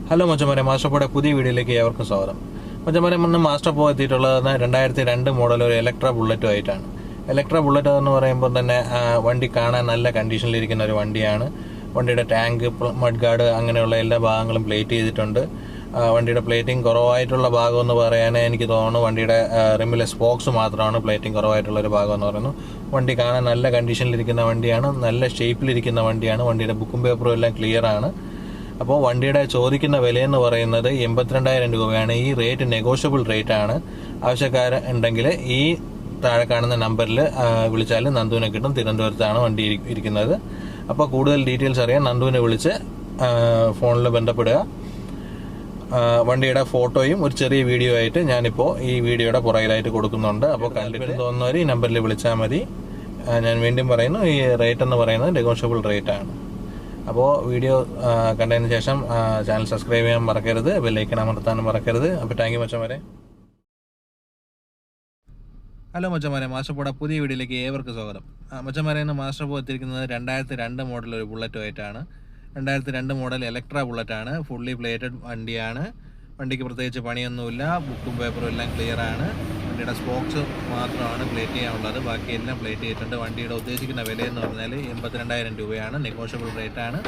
Hello മച്ചന്മാരെ, master പോയുടെ പുതിയ വീഡിയോയിലേക്ക് ഏവർക്കും സ്വാഗതം. മച്ചന്മാരെ, ഇന്ന് മാസ്റ്റർ പോ എത്തിയിട്ടുള്ളത് 2002 മോഡൽ ഒരു ഇലക്ട്ര ബുള്ളറ്റും ആയിട്ടാണ്. ഇലക്ട്ര ബുള്ളറ്റ് എന്ന് പറയുമ്പോൾ തന്നെ വണ്ടി കാണാൻ നല്ല കണ്ടീഷനിലിരിക്കുന്ന ഒരു വണ്ടിയാണ്. വണ്ടിയുടെ ടാങ്ക്, മഡ് ഗാർഡ് അങ്ങനെയുള്ള എല്ലാ ഭാഗങ്ങളും പ്ലേറ്റ് ചെയ്തിട്ടുണ്ട്. വണ്ടിയുടെ പ്ലേറ്റിംഗ് കുറവായിട്ടുള്ള ഭാഗം എന്ന് പറയാൻ എനിക്ക് തോന്നുന്നു വണ്ടിയുടെ റിമിലെ സ്പോക്സ് മാത്രമാണ് പ്ലേറ്റിംഗ് കുറവായിട്ടുള്ള ഒരു ഭാഗം എന്ന് പറയുന്നു. വണ്ടി കാണാൻ നല്ല കണ്ടീഷനിലിരിക്കുന്ന വണ്ടിയാണ്, നല്ല ഷേപ്പിലിരിക്കുന്ന വണ്ടിയാണ്. വണ്ടിയുടെ ബുക്കും പേപ്പറും എല്ലാം ക്ലിയർ ആണ്. അപ്പോൾ വണ്ടിയുടെ ചോദിക്കുന്ന വിലയെന്ന് പറയുന്നത് 82,000 രൂപയാണ്. ഈ റേറ്റ് നെഗോഷ്യബിൾ റേറ്റ് ആണ്. ആവശ്യക്കാരുണ്ടെങ്കിൽ ഈ താഴെ കാണുന്ന നമ്പറിൽ വിളിച്ചാൽ നന്ദുവിനെ കിട്ടും. തിരുവനന്തപുരത്താണ് വണ്ടി ഇരിക്കുന്നത്. അപ്പോൾ കൂടുതൽ ഡീറ്റെയിൽസ് അറിയാൻ നന്ദുവിനെ വിളിച്ച് ഫോണിൽ ബന്ധപ്പെടുക. വണ്ടിയുടെ ഫോട്ടോയും ഒരു ചെറിയ വീഡിയോ ആയിട്ട് ഞാനിപ്പോൾ ഈ വീഡിയോയുടെ പുറകിലായിട്ട് കൊടുക്കുന്നുണ്ട്. അപ്പോൾ കണ്ടിട്ട് തോന്നുന്നവർ ഈ നമ്പറിൽ വിളിച്ചാൽ മതി. ഞാൻ വീണ്ടും പറയുന്നു, ഈ റേറ്റ് എന്ന് പറയുന്നത് നെഗോഷ്യബിൾ റേറ്റ് ആണ്. അപ്പോൾ വീഡിയോ കണ്ടതിന് ശേഷം ചാനൽ സബ്സ്ക്രൈബ് ചെയ്യാൻ മറക്കരുത്, ബെല്ലൈക്കൺ അമർത്താനും മറക്കരുത്. അപ്പോൾ താങ്ക് യു മച്ചന്മാരെ. ഹലോ മച്ചന്മാരെ, മാസ്റ്റർ പോയുടെ പുതിയ വീഡിയോയിലേക്ക് ഏവർക്കും സ്വാഗതം. മച്ചന്മാരെ, ഇന്ന് മാസ്റ്റർ പോ എത്തിയിരിക്കുന്നത് 2002 മോഡൽ ഒരു ബുള്ളറ്റുമായിട്ടാണ്. 2002 മോഡൽ ഇലക്ട്ര ബുള്ളറ്റാണ്. ഫുള്ളി പ്ലേറ്റഡ് വണ്ടിയാണ്. വണ്ടിക്ക് പ്രത്യേകിച്ച് പണിയൊന്നുമില്ല. ബുക്കും പേപ്പറും എല്ലാം ക്ലിയർ ആണ്. വണ്ടിയുടെ സ്പോക്സ് മാത്രമാണ് പ്ലേറ്റ് ചെയ്യാനുള്ളത്, ബാക്കിയെല്ലാം പ്ലേറ്റ് ചെയ്തിട്ടുണ്ട്. വണ്ടിയുടെ ഉദ്ദേശിക്കുന്ന വിലയെന്ന് പറഞ്ഞാൽ 82,000 രൂപയാണ്. നെഗോഷ്യബിൾ റേറ്റ് ആണ്.